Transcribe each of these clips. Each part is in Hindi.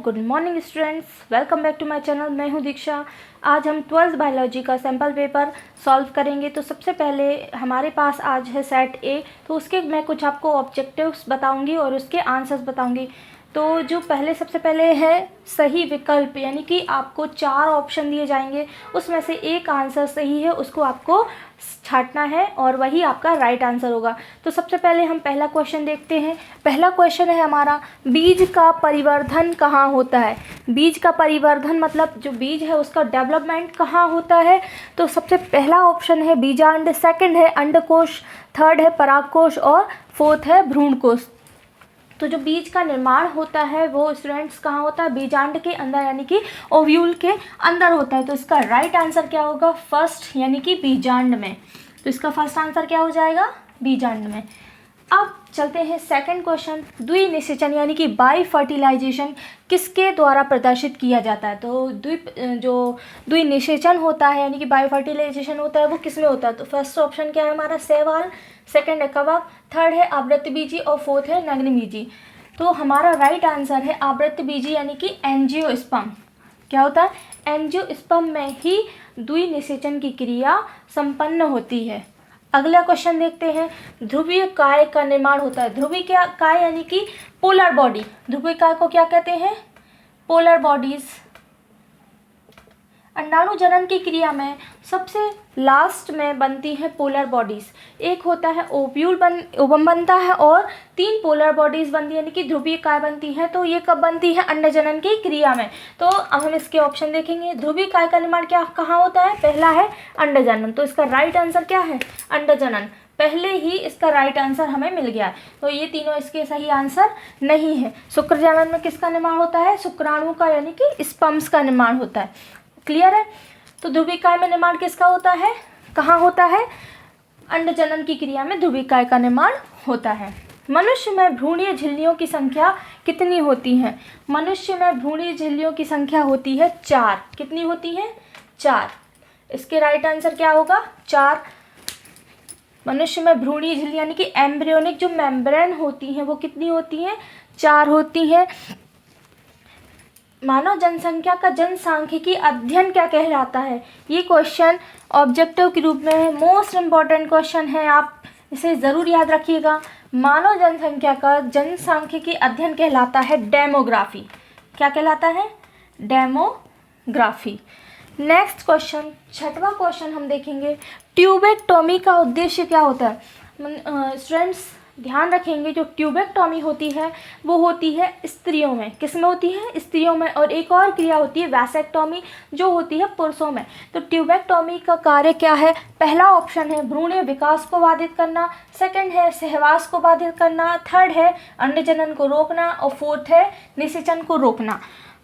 Good morning students, welcome back to my channel. मैं हूं दीक्षा। आज हम 12th बायोलॉजी का सैम्पल पेपर सॉल्व करेंगे। तो सबसे पहले हमारे पास आज है सेट ए, तो उसके मैं कुछ आपको ऑब्जेक्टिव्स बताऊंगी और उसके आंसर्स बताऊंगी। तो जो सबसे पहले है सही विकल्प, यानी कि आपको 4 ऑप्शन दिए जाएंगे, उसमें से एक आंसर सही है, उसको आपको छांटना है और वही आपका राइट आंसर होगा। तो सबसे पहले हम पहला क्वेश्चन देखते हैं। पहला क्वेश्चन है हमारा, बीज का परिवर्धन कहाँ होता है। बीज का परिवर्धन मतलब जो बीज है उसका डेवलपमेंट कहाँ होता है। तो सबसे पहला ऑप्शन है बीजांड, सेकंड है अंडकोश, थर्ड है परागकोश और फोर्थ है भ्रूणकोश। तो जो बीज का निर्माण होता है वो स्टूडेंट्स कहाँ होता है, बीजांड के अंदर, यानी कि ओव्यूल के अंदर होता है। तो इसका राइट आंसर क्या होगा, फर्स्ट, यानी कि बीजांड में। तो इसका फर्स्ट आंसर क्या हो जाएगा, बीजांड में। अब चलते हैं सेकंड क्वेश्चन, द्विनिषेचन यानी कि बाई फर्टिलाइजेशन किसके द्वारा प्रदर्शित किया जाता है। तो द्विनिषेचन होता है यानी कि बाई फर्टिलाइजेशन होता है वो किसमें होता है। तो फर्स्ट ऑप्शन क्या है हमारा, शैवाल, सेकंड है कवक, थर्ड है आवृतबीजी और फोर्थ है नग्नबीजी। तो हमारा राइट आंसर है आवृतबीजी यानी कि एंजियोस्पर्म। क्या होता है, एंजियोस्पर्म में ही द्विनिषेचन की क्रिया संपन्न होती है। अगला क्वेश्चन देखते हैं, ध्रुवीय काय का निर्माण होता है। ध्रुवीय काय यानी कि पोलर बॉडी। ध्रुवीय काय को क्या कहते हैं, पोलर बॉडीज। अंडाणु जनन की क्रिया में सबसे लास्ट में बनती है पोलर बॉडीज। एक होता है ओवम बनता है और 3 पोलर बॉडीज बनती है, यानी कि ध्रुवीय काय बनती है। तो ये कब बनती है, अंड जनन की क्रिया में। तो अब हम इसके ऑप्शन देखेंगे। ध्रुवीय काय का निर्माण कहाँ होता है, पहला है अंड जनन। तो इसका राइट आंसर क्या है, अंड जनन। पहले ही इसका राइट आंसर हमें मिल गया है। तो ये तीनों इसके सही आंसर नहीं है। शुक्र जनन में किसका निर्माण होता है, शुक्राणु का, यानी कि स्पर्म्स का निर्माण होता है। क्लियर है। तो ध्रुवीय काय में निर्माण किसका होता है, कहाँ होता है, अंड जनन की क्रिया में ध्रुवीय काय का निर्माण होता है। मनुष्य में भ्रूणीय झिल्लियों की संख्या कितनी होती है। मनुष्य में भ्रूणीय झिल्लियों की संख्या होती है 4। कितनी होती है, 4। इसके राइट आंसर क्या होगा, 4। मनुष्य में भ्रूणीय झिल्ली यानी कि एम्ब्रियोनिक जो मेम्ब्रेन होती है वो कितनी होती है, 4 होती है। मानव जनसंख्या का जनसांख्यिकी अध्ययन क्या कहलाता है। ये क्वेश्चन ऑब्जेक्टिव के रूप में मोस्ट इम्पॉर्टेंट क्वेश्चन है, आप इसे ज़रूर याद रखिएगा। मानव जनसंख्या का जनसांख्यिकी अध्ययन कहलाता है डेमोग्राफी। क्या कहलाता है, डेमोग्राफी। नेक्स्ट क्वेश्चन, छठवां क्वेश्चन हम देखेंगे, ट्यूबेक्टोमी का उद्देश्य क्या होता है। स्टूडेंट्स ध्यान रखेंगे, जो ट्यूबेक्टोमी होती है वो होती है स्त्रियों में। किस में होती है, स्त्रियों में। और एक और क्रिया होती है वैसेक्टोमी, जो होती है पुरुषों में। तो ट्यूबेक्टोमी का कार्य क्या है, पहला ऑप्शन है भ्रूणीय विकास को बाधित करना, सेकंड है सहवास को बाधित करना, थर्ड है अंडजनन को रोकना और फोर्थ है निषेचन को रोकना।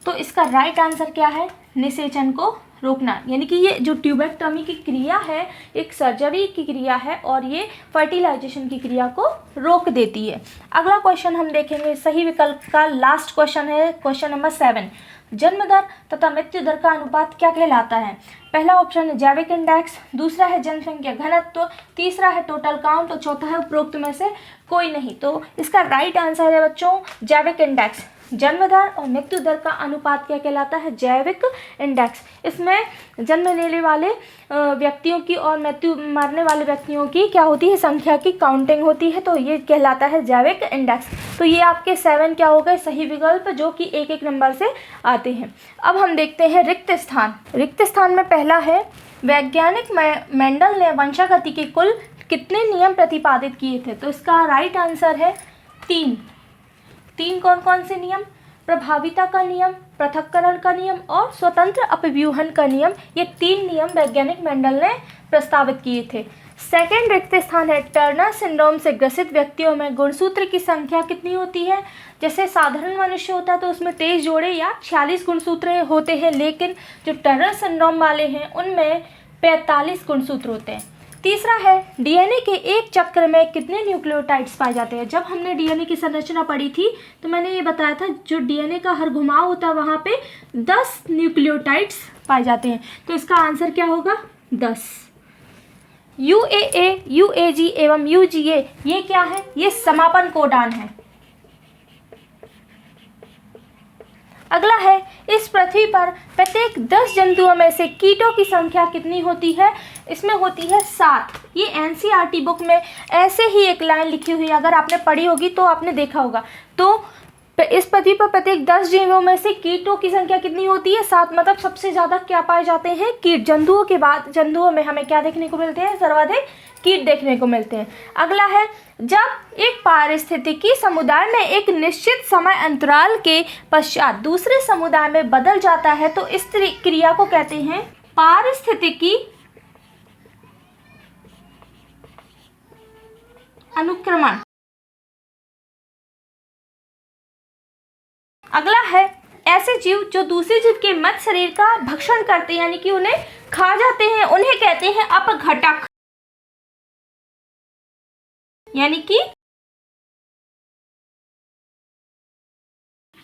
तो इसका राइट आंसर क्या है, निषेचन को रोकना। यानी कि ये जो ट्यूबेक्टोमी की क्रिया है एक सर्जरी की क्रिया है और ये फर्टिलाइजेशन की क्रिया को रोक देती है। अगला क्वेश्चन हम देखेंगे, सही विकल्प का लास्ट क्वेश्चन है क्वेश्चन नंबर 7। जन्म दर तथा मृत्यु दर का अनुपात क्या कहलाता है। पहला ऑप्शन है जैविक इंडेक्स, दूसरा है जनसंख्या घनत्व, तीसरा है टोटल काउंट और चौथा है उपरोक्त में से कोई नहीं। तो इसका राइट आंसर है बच्चों जैविक इंडेक्स। जन्म दर और मृत्यु दर का अनुपात क्या कहलाता है, जैविक इंडेक्स। इसमें जन्म लेने वाले व्यक्तियों की और मरने वाले व्यक्तियों की क्या होती है, संख्या की काउंटिंग होती है। तो ये कहलाता है जैविक इंडेक्स। तो ये आपके 7 क्या हो गए सही विकल्प, जो कि एक एक नंबर से आते हैं। अब हम देखते हैं रिक्त स्थान। रिक्त स्थान में पहला है, वैज्ञानिक मेंडल ने वंशागति के कुल कितने नियम प्रतिपादित किए थे। तो इसका राइट आंसर है 3। कौन कौन से नियम, प्रभाविता का नियम, पृथक्करण का नियम और स्वतंत्र अपव्यूहन का नियम। ये 3 नियम वैज्ञानिक मेंडल ने प्रस्तावित किए थे। सेकंड रिक्त स्थान है, टर्नर सिंड्रोम से ग्रसित व्यक्तियों में गुणसूत्र की संख्या कितनी होती है। जैसे साधारण मनुष्य होता है तो उसमें 23 जोड़े या 46 गुणसूत्र होते हैं, लेकिन जो टर्नर सिंड्रोम वाले हैं उनमें 45 गुणसूत्र होते हैं। तीसरा है, डीएनए के एक चक्र में कितने न्यूक्लियोटाइड्स पाए जाते हैं। जब हमने डीएनए की संरचना पढ़ी थी तो मैंने ये बताया था, जो डीएनए का हर घुमाव होता है वहाँ पे 10 न्यूक्लियोटाइड्स पाए जाते हैं। तो इसका आंसर क्या होगा, 10। यूएए, यूएजी एवं यूजीए ये क्या है, ये समापन कोडान है। अगला है, इस पृथ्वी पर प्रत्येक 10 जंतुओं में से कीटों की संख्या कितनी होती है? इसमें होती है 7। ये एनसीईआरटी बुक में ऐसे ही एक लाइन लिखी हुई है, अगर आपने पढ़ी होगी तो आपने देखा होगा। तो इस पृथ्वी पर प्रत्येक 10 जीवों में से कीटों की संख्या कितनी होती है? 7। मतलब सबसे ज़्यादा क्या पाए जाते हैं? कीट। जंतुओं के बाद जंतुओं में हमें क्या देखने को मिलते हैं? सर्वाधिक कीट देखने को मिलते हैं। अगला है, जब एक पारिस्थितिकी समुदाय में एक निश्चित समय अंतराल के पश्चात दूसरे समुदाय में बदल जाता है तो इस क्रिया को कहते हैं पारिस्थितिकी अनुक्रमण। अगला है, ऐसे जीव जो दूसरे जीव के मृत शरीर का भक्षण करते हैं यानी कि उन्हें खा जाते हैं, उन्हें कहते हैं अपघटक यानी कि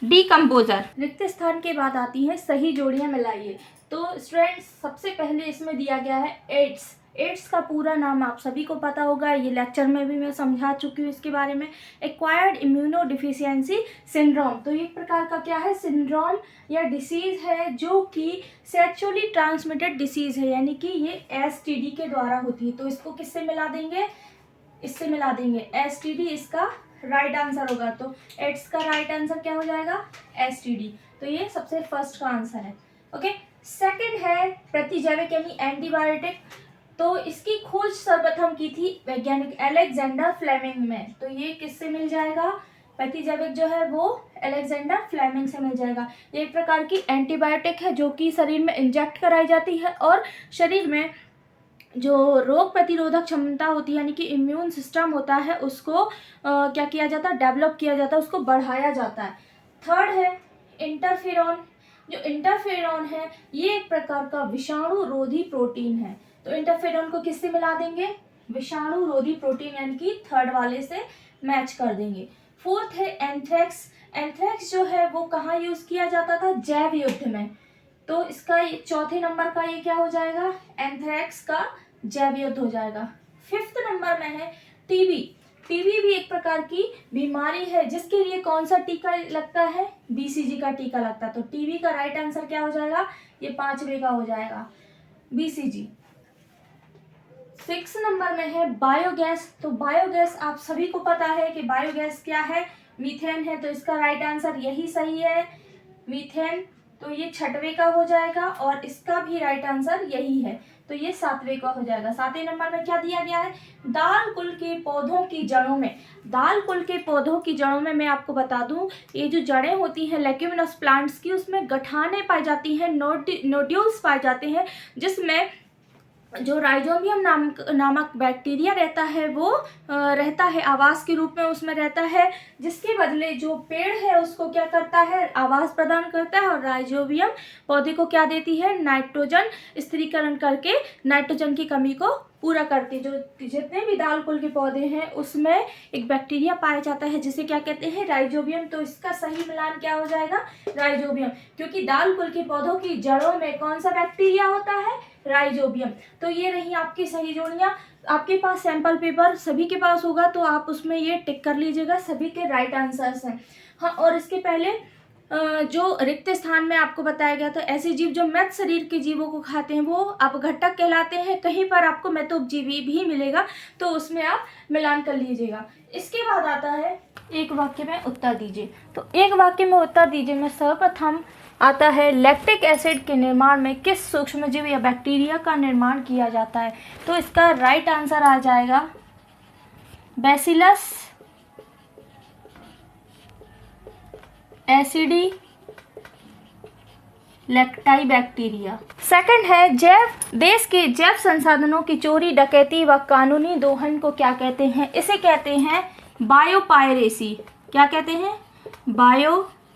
डीकम्पोजर। रिक्त स्थान के बाद आती हैं सही जोड़ियां मिलाइए। तो स्टूडेंट्स, सबसे पहले इसमें दिया गया है एड्स। एड्स का पूरा नाम आप सभी को पता होगा, ये लेक्चर में भी मैं समझा चुकी हूँ इसके बारे में। Acquired immuno deficiency syndrome. तो ये एक प्रकार का क्या है? सिंड्रोम या डिसीज़ है जो कि सेक्सुअली ट्रांसमिटेड डिसीज़ है, यानी कि ये एसटीडी के द्वारा होती है। तो इसको किससे मिला देंगे? इससे मिला देंगे। एसटीडी इसका राइट आंसर होगा। तो एड्स का राइट आंसर क्या हो जाएगा? एसटीडी। तो ये सबसे फर्स्ट का आंसर है। ओके, सेकंड है प्रतिजैविक यानी एंटीबायोटिक। तो इसकी खोज सर्वप्रथम की थी वैज्ञानिक अलेक्जेंडर फ्लेमिंग में। तो ये किससे मिल जाएगा? प्रतिजैविक जो है वो अलेक्जेंडर फ्लेमिंग से मिल जाएगा। ये एक प्रकार की एंटीबायोटिक है जो कि शरीर में इंजेक्ट कराई जाती है और शरीर में जो रोग प्रतिरोधक क्षमता होती है यानी कि इम्यून सिस्टम होता है उसको क्या किया जाता है? डेवलप किया जाता है, उसको बढ़ाया जाता है। थर्ड है इंटरफेरॉन। जो इंटरफेरॉन है ये एक प्रकार का विषाणु रोधी प्रोटीन है। तो इंटरफेरॉन को किससे मिला देंगे? विषाणु रोधी प्रोटीन यानी कि थर्ड वाले से मैच कर देंगे। फोर्थ है एंथ्रेक्स। एंथ्रेक्स जो है वो कहाँ यूज किया जाता था? जैव युद्ध में। तो इसका चौथे नंबर का ये क्या हो जाएगा? एंथ्रेक्स का जैव युद्ध हो जाएगा। फिफ्थ नंबर में है टीबी। टीबी भी एक प्रकार की बीमारी है जिसके लिए कौन सा टीका लगता है? बीसीजी का टीका लगता है। तो टीबी का राइट आंसर क्या हो जाएगा? ये 5वें का हो जाएगा, बीसीजी। 6 नंबर में है बायोगैस। तो बायोगैस आप सभी को पता है कि बायोगैस क्या है? मीथेन है। तो इसका राइट आंसर यही सही है, मीथेन। तो ये 6वें का हो जाएगा और इसका भी राइट आंसर यही है। तो ये 7वें का हो जाएगा। 7वें नंबर में क्या दिया गया है? दाल कुल के पौधों की जड़ों में। दाल कुल के पौधों की जड़ों में मैं आपको बता दूं, ये जो जड़ें होती हैं लेग्यूमिनस प्लांट्स की, उसमें गठाने पाई जाती हैं, नोड्यूल्स पाए जाते हैं, जिसमें जो राइजोबियम नामक बैक्टीरिया रहता है वो रहता है, आवास के रूप में उसमें रहता है, जिसके बदले जो पेड़ है उसको क्या करता है? आवास प्रदान करता है। और राइजोबियम पौधे को क्या देती है? नाइट्रोजन स्थिरीकरण करके नाइट्रोजन की कमी को पूरा करती है। जो जितने भी दाल कुल के पौधे हैं उसमें एक बैक्टीरिया पाया जाता है जिसे क्या कहते हैं? राइजोबियम। तो इसका सही मिलान क्या हो जाएगा? राइजोबियम, क्योंकि दाल कुल के पौधों की जड़ों में कौन सा बैक्टीरिया होता है? राइजोबियम। तो ये रही आपकी सही जोड़ियां। आपके पास सैंपल पेपर सभी के पास होगा तो आप उसमें ये टिक कर लीजिएगा, सभी के राइट आंसर्स हैं। हाँ, और इसके पहले जो रिक्त स्थान में आपको बताया गया था, ऐसे जीव जो मृत शरीर के जीवों को खाते हैं वो अपघटक कहलाते हैं। कहीं पर आपको मृतोपजीवी भी मिलेगा तो उसमें आप मिलान कर लीजिएगा। इसके बाद आता है एक वाक्य में उत्तर दीजिए। तो एक वाक्य में उत्तर दीजिए में सर्वप्रथम आता है लैक्टिक एसिड के निर्माण में किस सूक्ष्मजीव या बैक्टीरिया का निर्माण किया जाता है? तो इसका राइट आंसर आ जाएगा बैसिलस एसिडी लैक्टाई बैक्टीरिया। सेकंड है देश के जैव संसाधनों की चोरी, डकैती व कानूनी दोहन को क्या कहते हैं? इसे कहते हैं बायोपायरेसी। क्या कहते हैं? बायोपायरेसी।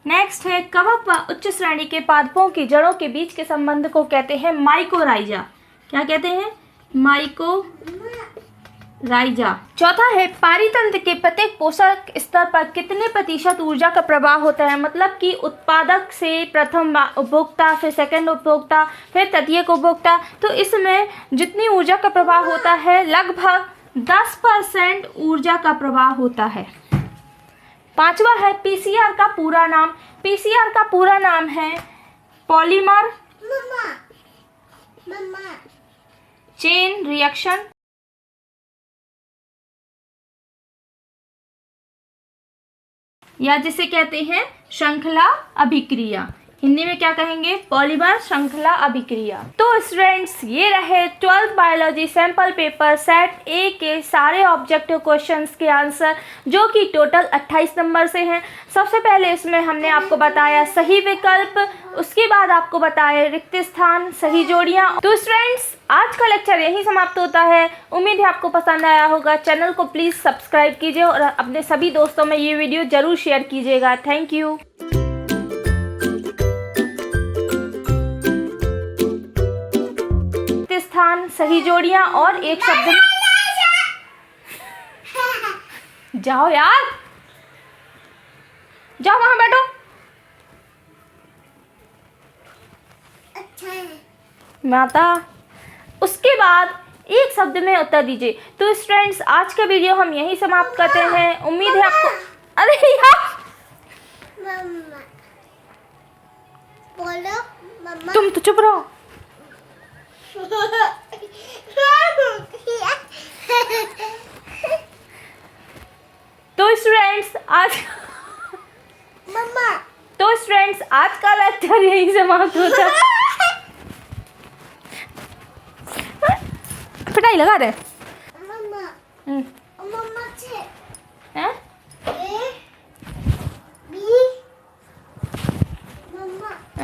नेक्स्ट है कवक व उच्च श्रेणी के पादपों की जड़ों के बीच के संबंध को कहते हैं माइकोराइजा। क्या कहते हैं? माइकोराइजा। चौथा है पारितंत्र के प्रत्येक पोषक स्तर पर कितने प्रतिशत ऊर्जा का प्रवाह होता है? मतलब कि उत्पादक से प्रथम उपभोक्ता, फिर सेकंड उपभोक्ता, फिर तृतीयक उपभोक्ता। तो इसमें जितनी ऊर्जा का प्रवाह होता है लगभग 10% ऊर्जा का प्रवाह होता है। पांचवा है पीसीआर का पूरा नाम। पीसीआर का पूरा नाम है पॉलीमर चेन रिएक्शन, या जिसे कहते हैं श्रृंखला अभिक्रिया। हिंदी में क्या कहेंगे? पॉलीमर श्रृंखला अभिक्रिया। तो स्टूडेंट्स, ये रहे 12th biology sample paper set ए के सारे ऑब्जेक्टिव क्वेश्चंस के आंसर, जो कि टोटल 28 नंबर से हैं। सबसे पहले इसमें हमने आपको बताया सही विकल्प, उसके बाद आपको बताया रिक्त स्थान, सही जोड़ियां। तो स्टूडेंट्स, आज का लेक्चर यहीं समाप्त होता है। उम्मीद है आपको पसंद आया होगा। चैनल को प्लीज़ सब्सक्राइब कीजिए और अपने सभी दोस्तों में ये वीडियो ज़रूर शेयर कीजिएगा। Thank you. स्थान, सही जोड़ियां और एक शब्द में जाओ यार, जाओ वहां बैठो। माता, उसके बाद एक शब्द में उत्तर दीजिए। तो स्टूडेंट्स, आज का वीडियो हम यहीं समाप्त करते हैं। उम्मीद है आपको, अरे यार बोलो मम्मा। तुम तो चुप रहो। तो स्टूडेंट्स, आज का लेक्चर यहीं समाप्त होता है। पिटाई लगा दे। मम्मा